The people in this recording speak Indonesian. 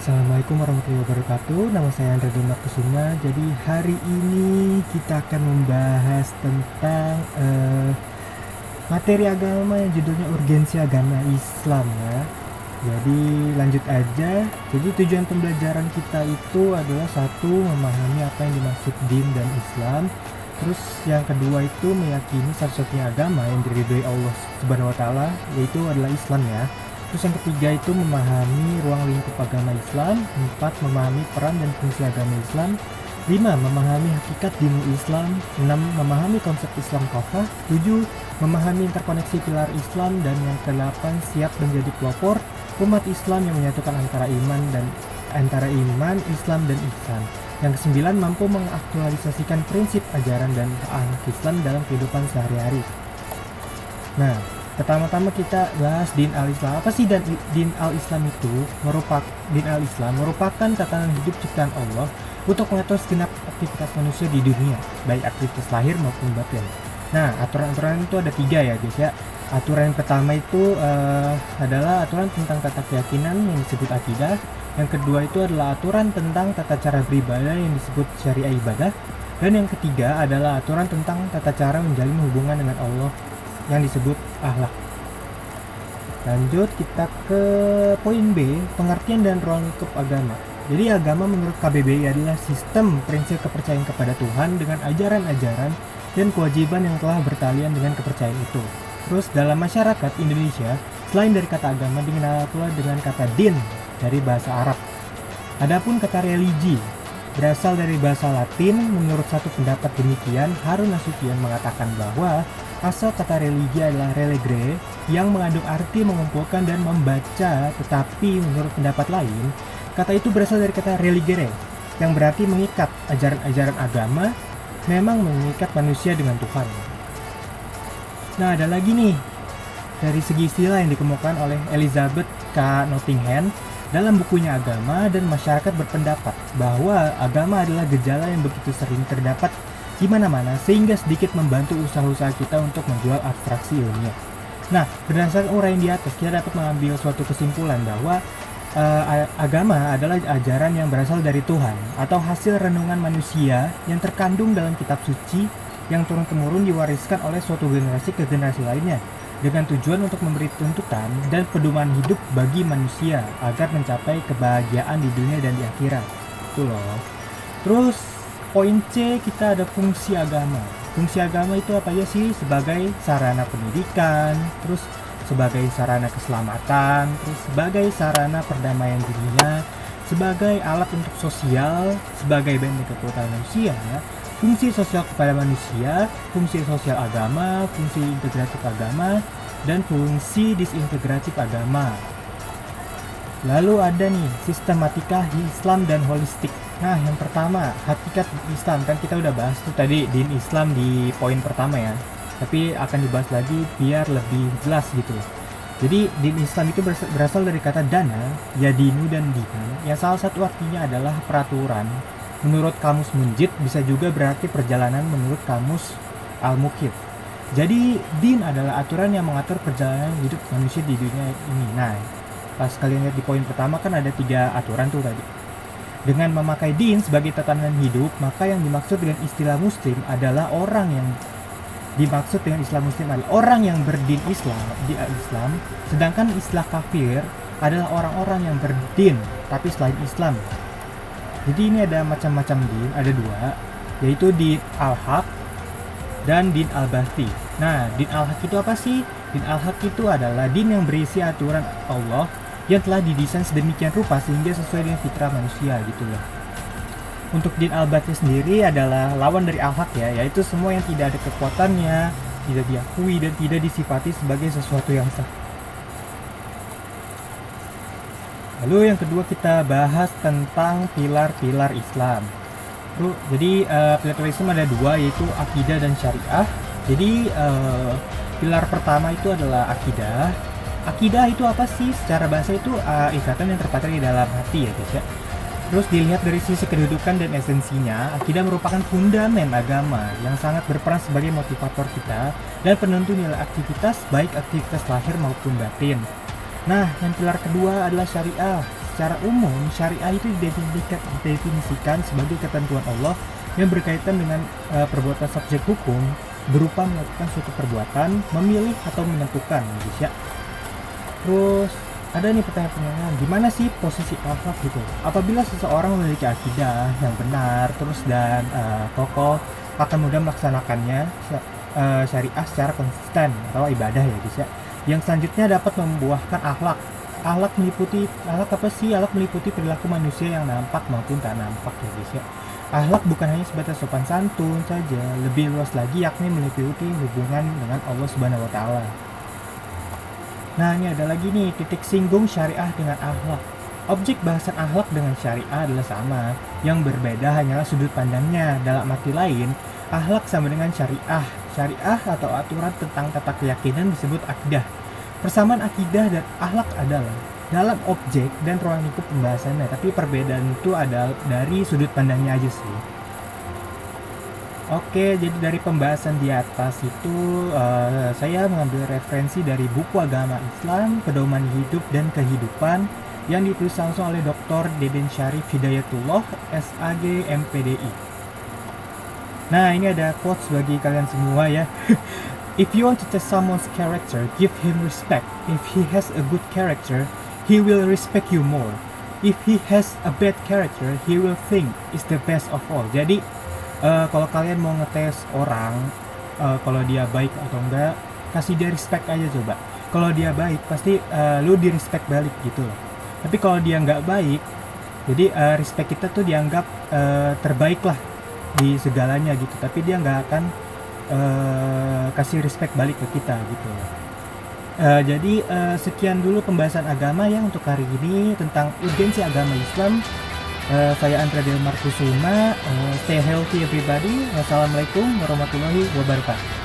Assalamualaikum warahmatullahi wabarakatuh. Nama saya Andra Dona Kusuma. Jadi hari ini kita akan membahas tentang materi agama yang judulnya urgensi agama Islam ya. Jadi lanjut aja. Jadi tujuan pembelajaran kita itu adalah satu, memahami apa yang dimaksud din dan Islam. Terus yang kedua itu meyakini satu-satunya agama yang diridhoi Allah Subhanahu wa taala, yaitu adalah Islam ya. Terus yang ketiga itu memahami ruang lingkup agama Islam. 4. Memahami peran dan fungsi agama Islam. 5. Memahami hakikat dinul Islam. 6. Memahami konsep Islam kafah. 7. Memahami interkoneksi pilar Islam. Dan yang ke-8 siap menjadi pelopor umat Islam yang menyatukan antara iman, Islam dan ihsan. Yang ke-9 mampu mengaktualisasikan prinsip ajaran dan akhlak Islam dalam kehidupan sehari-hari. Nah, pertama-tama kita bahas din al-Islam. Apa sih din al-Islam itu? Din al-Islam merupakan tatanan hidup ciptaan Allah untuk mengatur segenap aktivitas manusia di dunia, baik aktivitas lahir maupun batin. Nah, aturan-aturan itu ada 3 ya guys ya. Aturan yang pertama itu adalah aturan tentang tata keyakinan yang disebut akidah. Yang kedua itu adalah aturan tentang tata cara beribadah yang disebut syariah ibadah. Dan yang ketiga adalah aturan tentang tata cara menjalin hubungan dengan Allah yang disebut akhlak. Lanjut kita ke poin B, pengertian dan ruang lingkup agama. Jadi agama menurut KBBI adalah sistem prinsip kepercayaan kepada Tuhan dengan ajaran-ajaran dan kewajiban yang telah bertalian dengan kepercayaan itu. Terus dalam masyarakat Indonesia, selain dari kata agama dikenal pula dengan kata din dari bahasa Arab. Adapun kata religi berasal dari bahasa Latin. Menurut satu pendapat demikian, Harun Nasution mengatakan bahwa asal kata religi adalah religere yang mengandung arti mengumpulkan dan membaca, tetapi menurut pendapat lain, kata itu berasal dari kata religere yang berarti mengikat. Ajaran-ajaran agama memang mengikat manusia dengan Tuhan. Nah, ada lagi nih dari segi istilah yang dikemukakan oleh Elizabeth K. Nottingham dalam bukunya Agama dan Masyarakat, berpendapat bahwa agama adalah gejala yang begitu sering terdapat di mana-mana sehingga sedikit membantu usaha-usaha kita untuk menjual abstraksi ilmiah. Nah, berdasarkan uraian di atas, kita dapat mengambil suatu kesimpulan bahwa agama adalah ajaran yang berasal dari Tuhan atau hasil renungan manusia yang terkandung dalam kitab suci yang turun-temurun diwariskan oleh suatu generasi ke generasi lainnya dengan tujuan untuk memberi tuntutan dan pedoman hidup bagi manusia agar mencapai kebahagiaan di dunia dan di akhirat. Itu loh. Terus poin C, kita ada fungsi agama. Fungsi agama itu apa ya sih? Sebagai sarana pendidikan, terus sebagai sarana keselamatan, terus sebagai sarana perdamaian dunia, sebagai alat untuk sosial, sebagai benteng kekuatan manusia, fungsi sosial kepada manusia, fungsi sosial agama, fungsi integratif agama, dan fungsi disintegratif agama. Lalu ada nih sistematika Islam dan holistik. Nah, yang pertama hakikat Islam, kan kita udah bahas tuh tadi din Islam di poin pertama ya, tapi akan dibahas lagi biar lebih jelas gitu. Jadi din Islam itu berasal dari kata dana, yadinu dan dinan, yang salah satu artinya adalah peraturan. Menurut kamus Munjid bisa juga berarti perjalanan menurut kamus Al-Muqit. Jadi din adalah aturan yang mengatur perjalanan hidup manusia di dunia ini. Nah, pas kalian lihat di poin pertama kan ada 3 aturan tuh tadi. Dengan memakai din sebagai tatanan hidup, maka yang dimaksud dengan istilah muslim adalah orang yang orang yang berdin Islam, sedangkan istilah kafir adalah orang-orang yang berdin tapi selain Islam. Jadi ini ada macam-macam din, ada 2, yaitu din al-haq dan din al-bathi. Nah, din al-haq itu apa sih? Din al-haq itu adalah din yang berisi aturan Allah yang telah didesain sedemikian rupa sehingga sesuai dengan fitrah manusia gitu loh. Untuk din al-bathi sendiri adalah lawan dari al-haq ya, yaitu semua yang tidak ada kekuatannya, tidak diakui dan tidak disifati sebagai sesuatu yang sah. Lalu yang kedua kita bahas tentang pilar-pilar Islam. Jadi pilar-pilar Islam ada 2, yaitu akidah dan syariah. Jadi pilar pertama itu adalah akidah. Akidah itu apa sih? Secara bahasa itu ikatan yang terpatri di dalam hati ya guys ya. Terus dilihat dari sisi kedudukan dan esensinya, akidah merupakan fundamen agama yang sangat berperan sebagai motivator kita dan penentu nilai aktivitas, baik aktivitas lahir maupun batin. Nah, yang pilar kedua adalah syariah. secara umum syariah itu didefinisikan sebagai ketentuan Allah yang berkaitan dengan perbuatan subjek hukum berupa melakukan suatu perbuatan, memilih atau menentukan, guys ya. Terus ada nih pertanyaan-pertanyaan, gimana sih posisi akhlak gitu? Apabila seseorang memiliki akidah yang benar, terus dan kokoh, akan mudah melaksanakannya syariah secara konsisten atau ibadah ya guys ya. Yang selanjutnya dapat membuahkan akhlak. Akhlak apa sih? Akhlak meliputi perilaku manusia yang nampak maupun tak nampak ya guys ya. Akhlak bukan hanya sebatas sopan santun saja, lebih luas lagi yakni meliputi hubungan dengan Allah Subhanahu wa taala. Nah, ini ada lagi nih titik singgung syariah dengan akhlak. Objek bahasan akhlak dengan syariah adalah sama, yang berbeda hanyalah sudut pandangnya. Dalam arti lain, akhlak sama dengan syariah. Syariah atau aturan tentang tata keyakinan disebut akidah. Persamaan akidah dan akhlak adalah dalam objek dan ruang lingkup pembahasannya, tapi perbedaan itu ada dari sudut pandangnya aja sih. Oke, jadi dari pembahasan di atas itu saya mengambil referensi dari buku agama Islam, Pedoman Hidup dan Kehidupan yang ditulis langsung oleh Dr. Deden Syarif Hidayatullah, SAG MPDI. Nah, ini ada quotes bagi kalian semua ya. If you want to test someone's character, give him respect. If he has a good character, he will respect you more. If he has a bad character, he will think is the best of all. Jadi kalau kalian mau ngetes orang, kalau dia baik atau enggak, kasih dia respect aja coba. Kalau dia baik, pasti lu di respect balik gitu loh. Tapi kalau dia nggak baik, jadi respect kita tuh dianggap terbaik lah di segalanya gitu. Tapi dia nggak akan kasih respect balik ke kita gitu. Jadi sekian dulu pembahasan agama ya untuk hari ini tentang urgensi agama Islam. Saya Andra Delmar Kusuma. Stay healthy everybody. Wassalamualaikum warahmatullahi wabarakatuh.